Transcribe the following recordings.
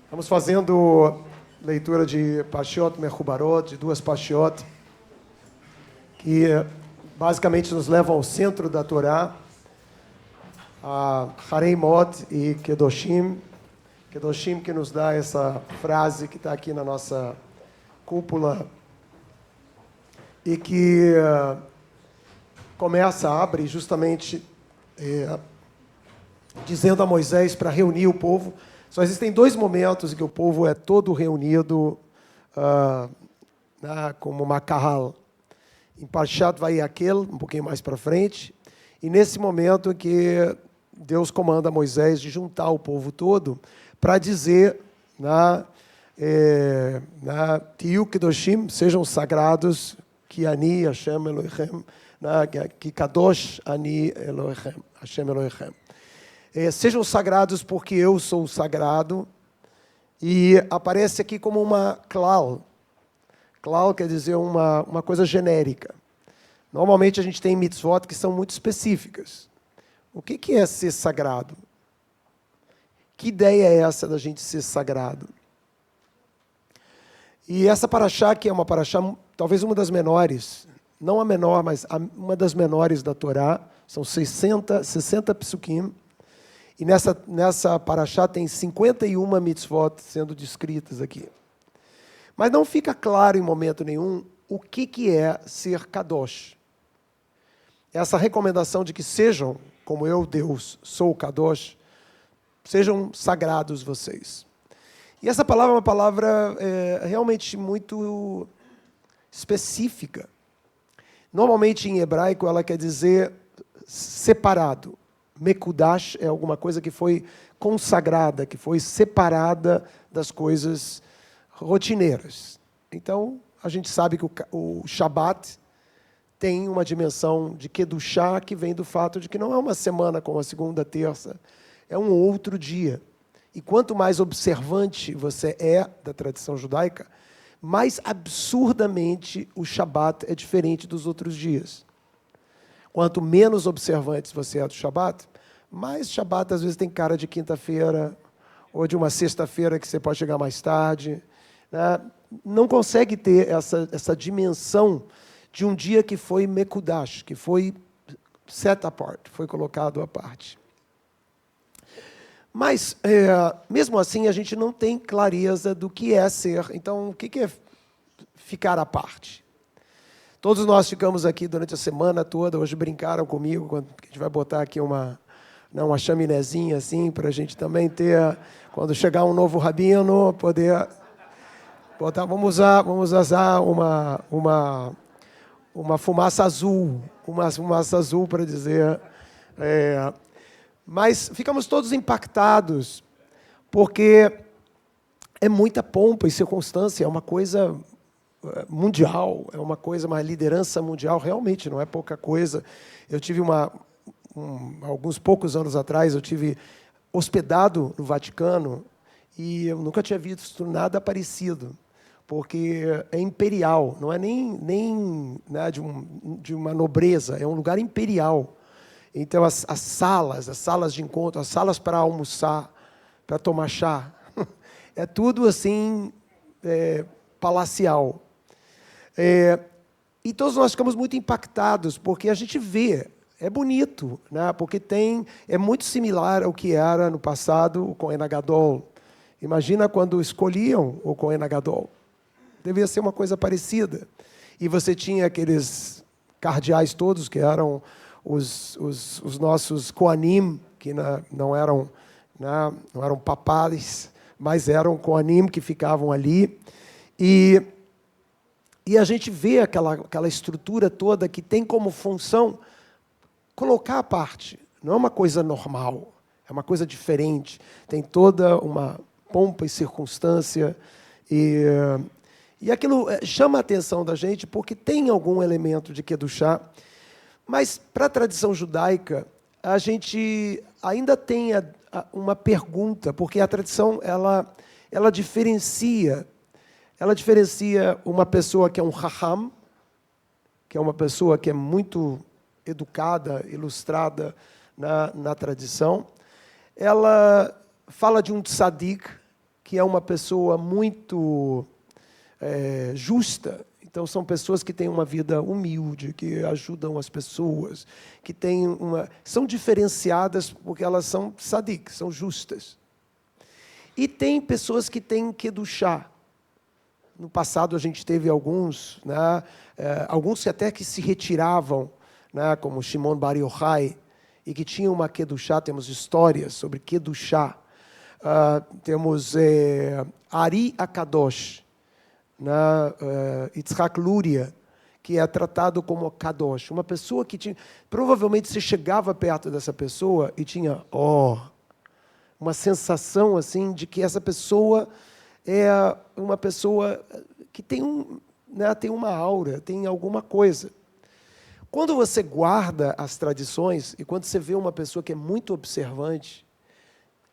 Estamos fazendo leitura de Parshiot Mechubarot, de duas Parshiot, que basicamente nos levam ao centro da Torá, a Harei Mot e Kedoshim. Kedoshim que nos dá essa frase que está aqui na nossa cúpula e que abre justamente dizendo a Moisés para reunir o povo. Só existem dois momentos em que o povo é todo reunido como uma kahal. Em Parshat Vayakhel, um pouquinho mais para frente, e nesse momento em que Deus comanda Moisés de juntar o povo todo para dizer, Tiyu Kedoshim, sejam sagrados, Ki Ani Hashem Elohechem, Ki Kadosh Ani Elohechem, Hashem Elohechem. Sejam sagrados porque eu sou sagrado, e aparece aqui como uma klal. Klal quer dizer uma coisa genérica. Normalmente a gente tem mitzvot que são muito específicas. O que é ser sagrado? Que ideia é essa da gente ser sagrado? E essa paraxá, que é uma paraxá, talvez uma das menores, não a menor, mas uma das menores da Torá, são 60 psukim, e nessa paraxá tem 51 mitzvot sendo descritas aqui. Mas não fica claro em momento nenhum o que é ser kadosh. Essa recomendação de que sejam, como eu, Deus, sou kadosh, sejam sagrados vocês. E essa palavra é uma palavra realmente muito específica. Normalmente em hebraico ela quer dizer separado. Mekudash é alguma coisa que foi consagrada, que foi separada das coisas rotineiras. Então, a gente sabe que o Shabat tem uma dimensão de Kedushá que vem do fato de que não é uma semana como a segunda, terça, é um outro dia. E quanto mais observante você é da tradição judaica, mais absurdamente o Shabat é diferente dos outros dias. Quanto menos observantes você é do Shabat, mais Shabat às vezes tem cara de quinta-feira ou de uma sexta-feira que você pode chegar mais tarde. Não consegue ter essa dimensão de um dia que foi Mekudash, que foi set apart, foi colocado à parte. Mas, mesmo assim, a gente não tem clareza do que é ser. Então, o que é ficar à parte? Todos nós ficamos aqui durante a semana toda, hoje brincaram comigo, quando a gente vai botar aqui uma chaminézinha assim, para a gente também ter, quando chegar um novo rabino, poder botar, vamos usar uma fumaça azul, para dizer. Mas ficamos todos impactados, porque é muita pompa e circunstância, é uma coisa mundial, é uma liderança mundial, realmente não é pouca coisa. Eu tive alguns poucos anos atrás, eu tive hospedado no Vaticano e eu nunca tinha visto nada parecido, porque é imperial, não é nem de uma nobreza, é um lugar imperial. Então, as salas de encontro, as salas para almoçar, para tomar chá, é tudo assim, palacial. E todos nós ficamos muito impactados, porque a gente vê, é bonito, porque é muito similar ao que era no passado o Kohen Gadol. Imagina quando escolhiam o Kohen Gadol. Devia ser uma coisa parecida. E você tinha aqueles cardeais todos, que eram os nossos Kohanim, que não eram papais, mas eram Kohanim que ficavam ali. E a gente vê aquela estrutura toda que tem como função colocar à parte. Não é uma coisa normal, é uma coisa diferente. Tem toda uma pompa e circunstância. E aquilo chama a atenção da gente porque tem algum elemento de Kedushá. Mas, para a tradição judaica, a gente ainda tem uma pergunta, porque a tradição ela diferencia uma pessoa que é um Raham, que é uma pessoa que é muito educada, ilustrada na tradição. Ela fala de um tzadik, que é uma pessoa muito justa. Então, são pessoas que têm uma vida humilde, que ajudam as pessoas, que são diferenciadas porque elas são sadik, são justas. E tem pessoas que têm kedushá. No passado, a gente teve alguns, né, alguns que até que se retiravam, né, como Shimon Bar Yochai, e que tinham uma kedushá. Temos histórias sobre kedushá. Temos Ari Akadosh, Yitzhak Luria, que é tratado como Kadosh. Uma pessoa que tinha... Provavelmente você chegava perto dessa pessoa e tinha uma sensação assim de que essa pessoa é uma pessoa que tem uma aura, tem alguma coisa. Quando você guarda as tradições e quando você vê uma pessoa que é muito observante,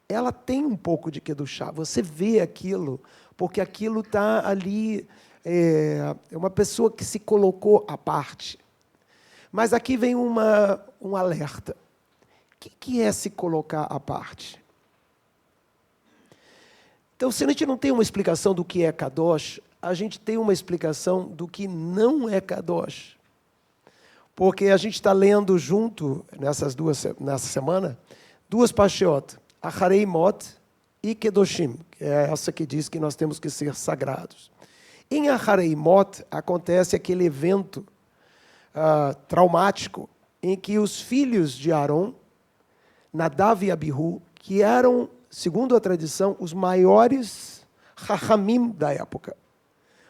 ela tem um pouco de kedushá. Você vê aquilo, porque aquilo está ali, é uma pessoa que se colocou à parte. Mas aqui vem um alerta. O que é se colocar à parte? Então, se a gente não tem uma explicação do que é Kadosh, a gente tem uma explicação do que não é Kadosh. Porque a gente está lendo junto, nessa semana, duas Pashiot, Acharei Mot e Kedoshim, que é essa que diz que nós temos que ser sagrados. Em Acharei Mot acontece aquele evento traumático em que os filhos de Aaron, Nadav e Abihu, que eram, segundo a tradição, os maiores Chachamim da época.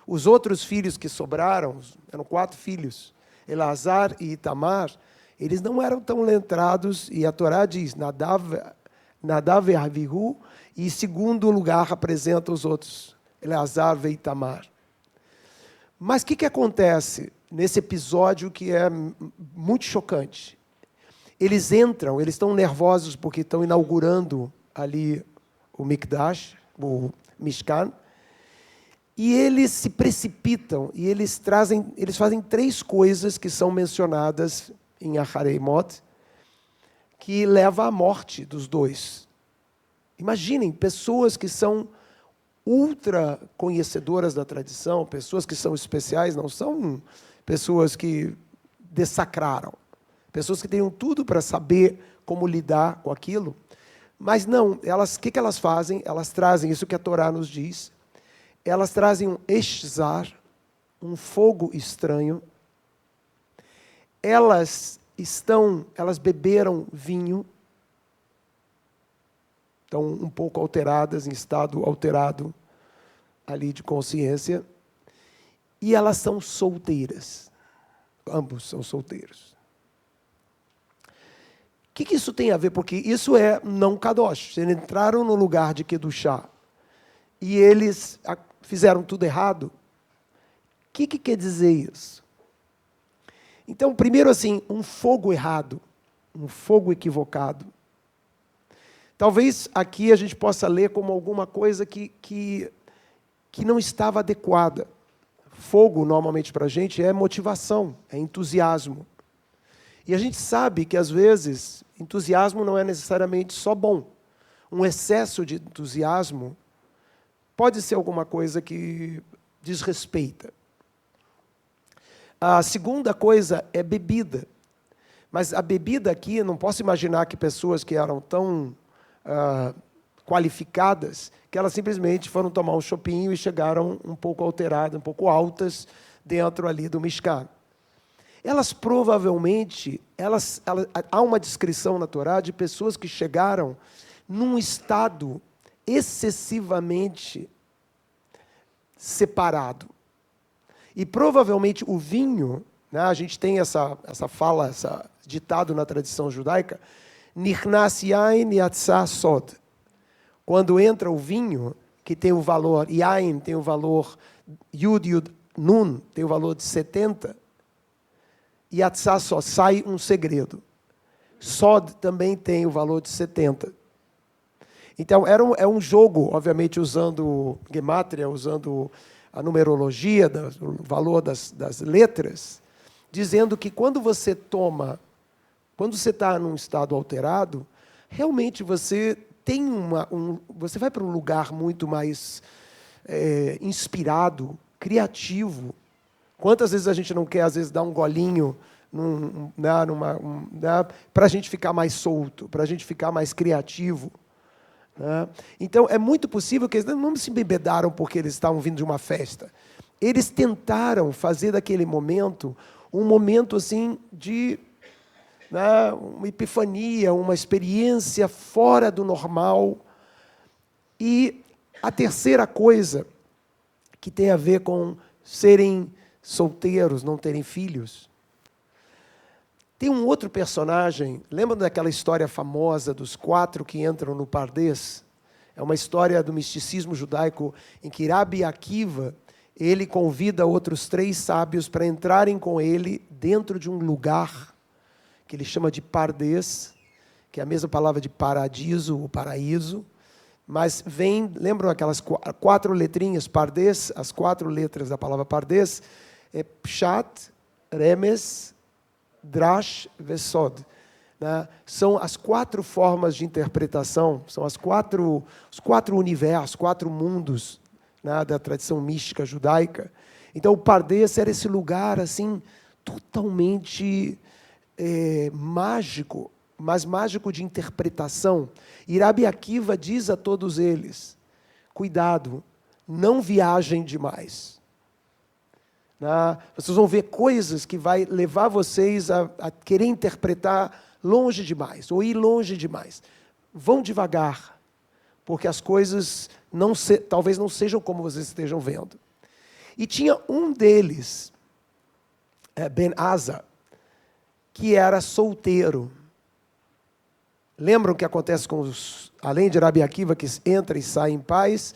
Os outros filhos que sobraram, eram 4 filhos, Elazar e Itamar, eles não eram tão letrados, e a Torá diz, Nadav e Abihu, e em segundo lugar apresenta os outros, Elazar e Itamar. Mas o que acontece nesse episódio que é muito chocante? Eles estão nervosos porque estão inaugurando ali o Mikdash, o Mishkan, e eles se precipitam, e eles fazem 3 coisas que são mencionadas em Acharei Mot, que leva à morte dos 2. Imaginem, pessoas que são ultra conhecedoras da tradição, pessoas que são especiais, não são pessoas que dessacraram, pessoas que teriam tudo para saber como lidar com aquilo, mas não, o que elas fazem? Elas trazem isso que a Torá nos diz, elas trazem um eshzar, um fogo estranho, elas beberam vinho, estão um pouco alteradas, em estado alterado ali de consciência, e elas são solteiras. Ambos são solteiros. O que isso tem a ver? Porque isso é não kadosh. Eles entraram no lugar de kedushá e eles fizeram tudo errado. O que quer dizer isso? Então, primeiro assim, um fogo errado, um fogo equivocado. Talvez aqui a gente possa ler como alguma coisa que não estava adequada. Fogo, normalmente, para a gente, é motivação, é entusiasmo. E a gente sabe que, às vezes, entusiasmo não é necessariamente só bom. Um excesso de entusiasmo pode ser alguma coisa que desrespeita. A segunda coisa é bebida. Mas a bebida aqui, não posso imaginar que pessoas que eram tão qualificadas, que elas simplesmente foram tomar um chopinho e chegaram um pouco alteradas, um pouco altas, dentro ali do Mishkan. Elas provavelmente, há uma descrição na Torá de pessoas que chegaram num estado excessivamente separado. E provavelmente o vinho, né, a gente tem essa fala, esse ditado na tradição judaica, Nichnas yain yatzah sod. Quando entra o vinho, que tem o valor, yain tem o valor, yud nun tem o valor de 70, yatzah só sai um segredo. Sod também tem o valor de 70. Então, é um jogo, obviamente, usando gemátria, usando a numerologia, o valor das letras, dizendo que quando você está num estado alterado, realmente você você vai para um lugar muito mais inspirado, criativo. Quantas vezes a gente não quer, às vezes, dar um golinho para a gente ficar mais solto, para a gente ficar mais criativo? Né? Então, é muito possível que eles não se embebedaram porque eles estavam vindo de uma festa. Eles tentaram fazer daquele momento um momento assim de uma epifania, uma experiência fora do normal. E a terceira coisa, que tem a ver com serem solteiros, não terem filhos. Tem um outro personagem, lembra daquela história famosa dos 4 que entram no Pardês? É uma história do misticismo judaico em que Rabi Akiva, ele convida outros 3 sábios para entrarem com ele dentro de um lugar que ele chama de Pardês, que é a mesma palavra de paradiso, ou paraíso, mas lembram aquelas 4 letrinhas, Pardês, as 4 letras da palavra Pardês, é Pshat, Remes, Drash, Vesod. Né? São as 4 formas de interpretação, são os 4 universos, 4 mundos, né, da tradição mística judaica. Então, o Pardês era esse lugar assim totalmente mágico, mas mágico de interpretação. E Rabi Akiva diz a todos eles, cuidado, não viajem demais. Vocês vão ver coisas que vai levar vocês a querer interpretar longe demais, ou ir longe demais. Vão devagar, porque as coisas talvez não sejam como vocês estejam vendo. E tinha um deles, Ben Asa, que era solteiro. Lembram o que acontece com além de Rabi Akiva, que entra e sai em paz,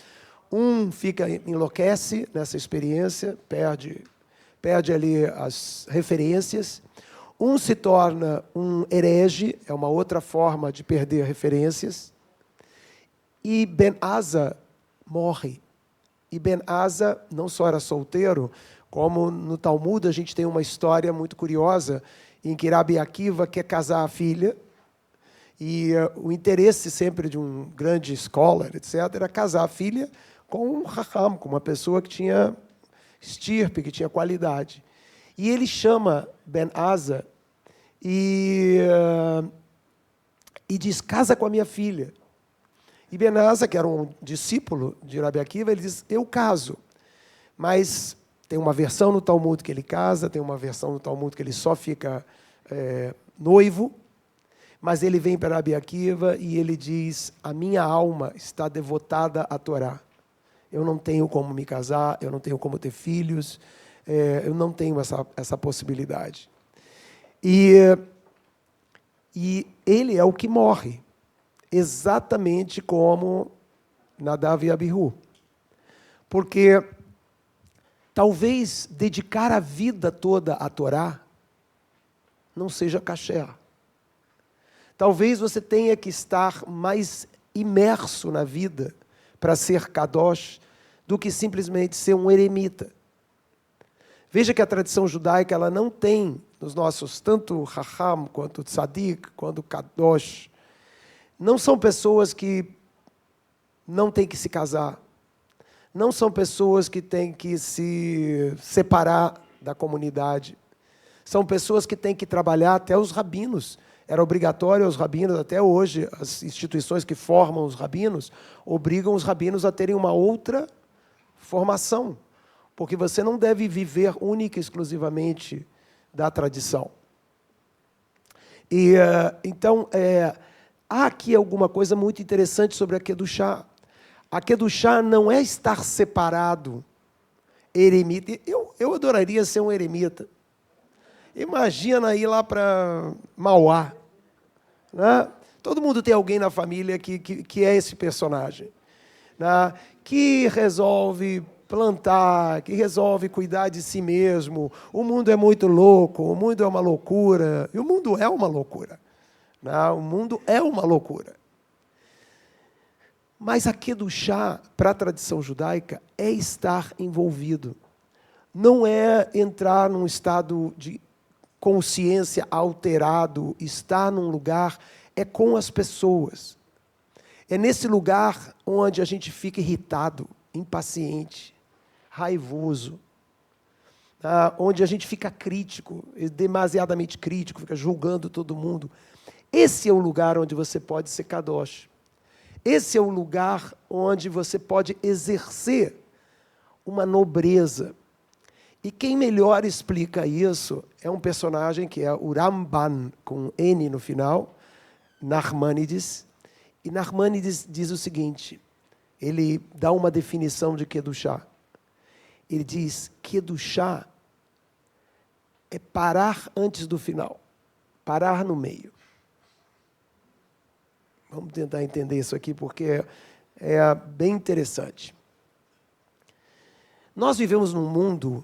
um enlouquece nessa experiência, perde ali as referências, um se torna um herege, é uma outra forma de perder referências, e Ben Asa morre. E Ben Asa não só era solteiro, como no Talmud a gente tem uma história muito curiosa, em que Rabi Akiva quer casar a filha, e o interesse sempre de um grande scholar, etc., era casar a filha com um raham, com uma pessoa que tinha estirpe, que tinha qualidade. E ele chama Ben Asa e diz, casa com a minha filha. E Ben Asa, que era um discípulo de Rabi Akiva, ele diz, eu caso. Mas tem uma versão no Talmud que ele casa, tem uma versão no Talmud que ele só fica noivo, mas ele vem para Rabi Akiva e ele diz, a minha alma está devotada à Torá. Eu não tenho como me casar, eu não tenho como ter filhos, eu não tenho essa possibilidade. E ele é o que morre, exatamente como Nadav e Abihu. Porque talvez dedicar a vida toda à Torá não seja kasher. Talvez você tenha que estar mais imerso na vida para ser kadosh do que simplesmente ser um eremita. Veja que a tradição judaica ela não tem nos nossos, tanto Raham, quanto Tzadik, quanto Kadosh, não são pessoas que não têm que se casar, não são pessoas que têm que se separar da comunidade, são pessoas que têm que trabalhar, até os rabinos. Era obrigatório aos rabinos, até hoje, as instituições que formam os rabinos, obrigam os rabinos a terem uma outra formação, porque você não deve viver única e exclusivamente da tradição. E, então, há aqui alguma coisa muito interessante sobre a Kedushá. A Kedushá não é estar separado, eremita. Eu adoraria ser um eremita. Imagina ir lá para Mauá. Né? Todo mundo tem alguém na família que é esse personagem. Né? Que resolve plantar, que resolve cuidar de si mesmo. O mundo é muito louco, o mundo é uma loucura. E o mundo é uma loucura. Né? O mundo é uma loucura. Mas a Kedushá, para a tradição judaica, é estar envolvido. Não é entrar num estado de consciência alterado, estar num lugar, é com as pessoas. É nesse lugar onde a gente fica irritado, impaciente, raivoso, onde a gente fica crítico, demasiadamente crítico, fica julgando todo mundo. Esse é o lugar onde você pode ser kadosh. Esse é o lugar onde você pode exercer uma nobreza. E quem melhor explica isso é um personagem que é o Ramban, com N no final, Nachmanides. E Nachmanides diz o seguinte, ele dá uma definição de Kedushá. Ele diz, Kedushá é parar antes do final, parar no meio. Vamos tentar entender isso aqui, porque é bem interessante. Nós vivemos num mundo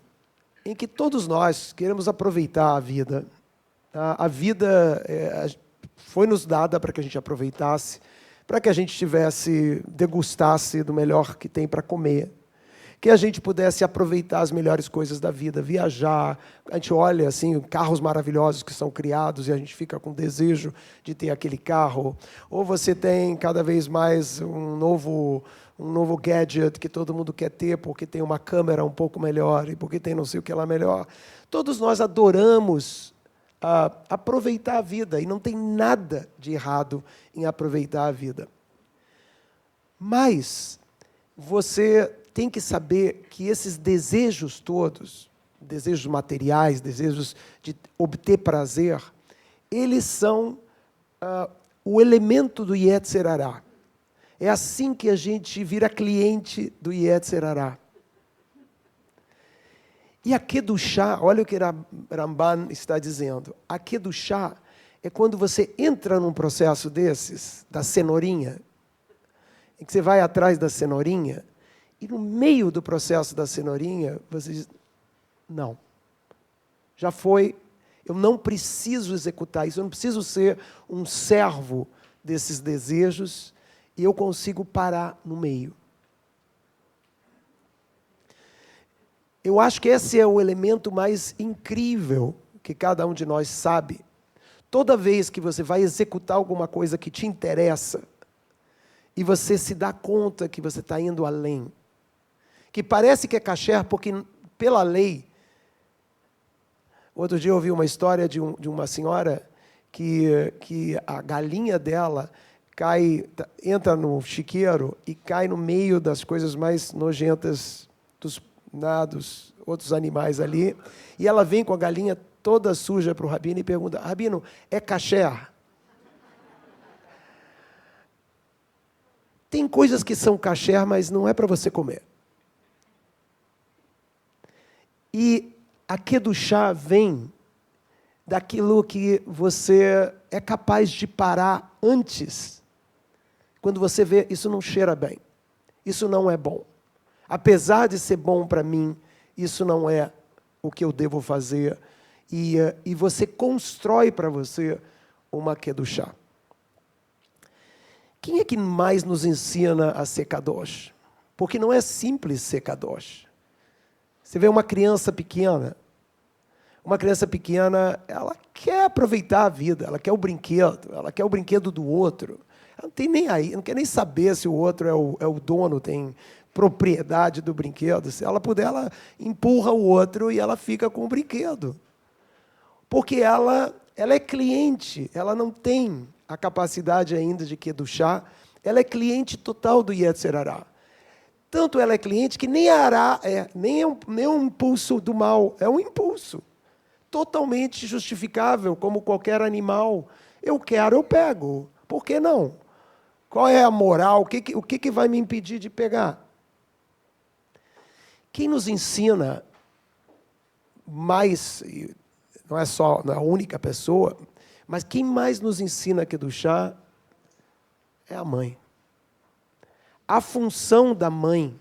em que todos nós queremos aproveitar a vida. A vida foi nos dada para que a gente aproveitasse, para que a gente degustasse do melhor que tem para comer, que a gente pudesse aproveitar as melhores coisas da vida, viajar. A gente olha assim, carros maravilhosos que são criados e a gente fica com desejo de ter aquele carro. Ou você tem cada vez mais um novo gadget que todo mundo quer ter porque tem uma câmera um pouco melhor e porque tem não sei o que lá melhor. Todos nós adoramos aproveitar a vida e não tem nada de errado em aproveitar a vida. Mas você tem que saber que esses desejos todos, desejos materiais, desejos de obter prazer, eles são o elemento do Yetzer Hará. É assim que a gente vira cliente do Yetzer Hará. E a Kedushá, olha o que Ramban está dizendo. A Kedushá é quando você entra num processo desses, da cenourinha, em que você vai atrás da cenourinha, e no meio do processo da cenourinha, você diz, não, já foi, eu não preciso executar isso, eu não preciso ser um servo desses desejos, e eu consigo parar no meio. Eu acho que esse é o elemento mais incrível que cada um de nós sabe. Toda vez que você vai executar alguma coisa que te interessa, e você se dá conta que você está indo além, que parece que é kasher, porque pela lei... Outro dia eu ouvi uma história de uma senhora que a galinha dela entra no chiqueiro e cai no meio das coisas mais nojentas dos outros animais ali, e ela vem com a galinha toda suja para o Rabino e pergunta, Rabino, é kasher? Tem coisas que são kasher, mas não é para você comer. E a Kedushá vem daquilo que você é capaz de parar antes. Quando você vê, isso não cheira bem, isso não é bom. Apesar de ser bom para mim, isso não é o que eu devo fazer. E você constrói para você uma Kedushá. Quem é que mais nos ensina a ser kadosh? Porque não é simples ser kadosh. Você vê uma criança pequena, ela quer aproveitar a vida, ela quer o brinquedo do outro. Ela não tem nem aí, não quer nem saber se o outro é o dono, tem propriedade do brinquedo. Se ela puder, ela empurra o outro e ela fica com o brinquedo. Porque ela é cliente, ela não tem a capacidade ainda de Kedushá, ela é cliente total do Yetzer Hará. Tanto ela é cliente que nem a Hará nem é um impulso do mal, é um impulso totalmente justificável, como qualquer animal. Eu quero, eu pego. Por que não? Qual é a moral? O que vai me impedir de pegar? Quem nos ensina mais, não é só a única pessoa, mas quem mais nos ensina Kedushá é a mãe. A função da mãe,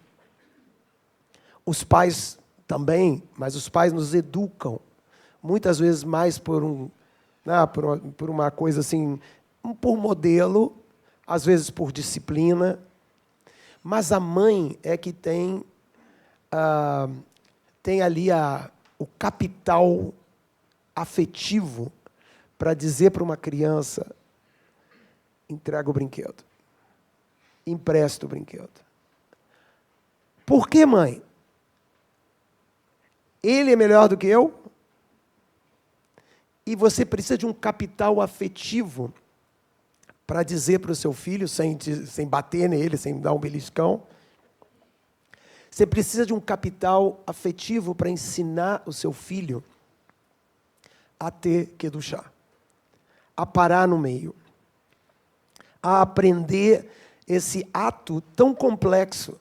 os pais também, mas os pais nos educam, muitas vezes mais por uma coisa assim, por modelo, às vezes por disciplina, mas a mãe é que tem ali o capital afetivo para dizer para uma criança, entrega o brinquedo. empresta o brinquedo. Por que, mãe? Ele é melhor do que eu? E você precisa de um capital afetivo para dizer para o seu filho, sem bater nele, sem dar um beliscão. Você precisa de um capital afetivo para ensinar o seu filho a ter kedushá, a parar no meio, a aprender esse ato tão complexo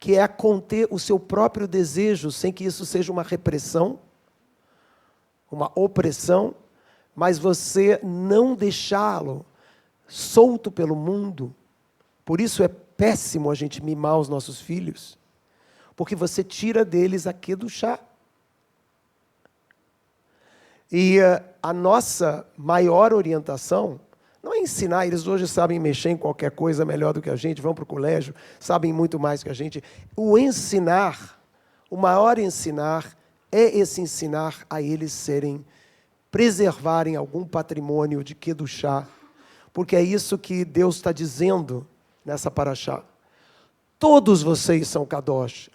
que é a conter o seu próprio desejo, sem que isso seja uma repressão, uma opressão, mas você não deixá-lo solto pelo mundo. Por isso é péssimo a gente mimar os nossos filhos, porque você tira deles a kedushá. E a nossa maior orientação não é ensinar, eles hoje sabem mexer em qualquer coisa melhor do que a gente, vão para o colégio, sabem muito mais que a gente. O ensinar, o maior ensinar, é esse ensinar a eles preservarem algum patrimônio de kedushá, porque é isso que Deus está dizendo nessa paraxá. Todos vocês são kadosh,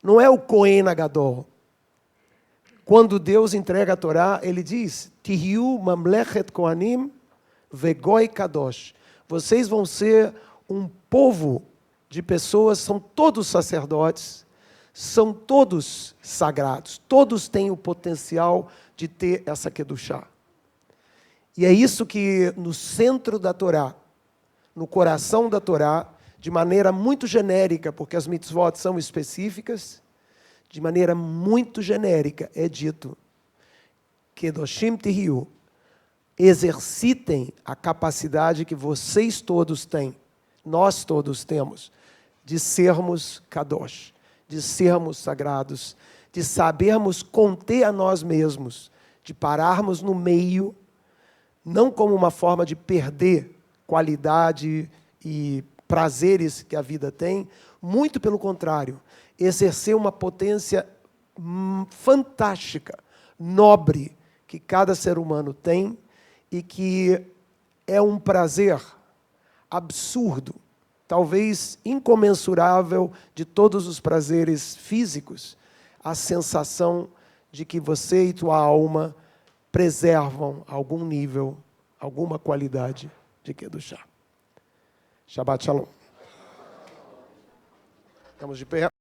não é o Kohen Gadol. Quando Deus entrega a Torá, ele diz, Tihiu mamlechet kohanim vegoi kadosh. Vocês vão ser um povo de pessoas, são todos sacerdotes, são todos sagrados, todos têm o potencial de ter essa kedushá. E é isso que no centro da Torá, no coração da Torá, de maneira muito genérica, porque as mitzvot são específicas, de maneira muito genérica, é dito, Kedoshim Tihiu, exercitem a capacidade que vocês todos têm, nós todos temos, de sermos kadosh, de sermos sagrados, de sabermos conter a nós mesmos, de pararmos no meio, não como uma forma de perder qualidade e prazeres que a vida tem, muito pelo contrário, exercer uma potência fantástica, nobre, que cada ser humano tem e que é um prazer absurdo, talvez incomensurável de todos os prazeres físicos, a sensação de que você e tua alma preservam algum nível, alguma qualidade de kedushá. Shabbat Shalom. Estamos de pé.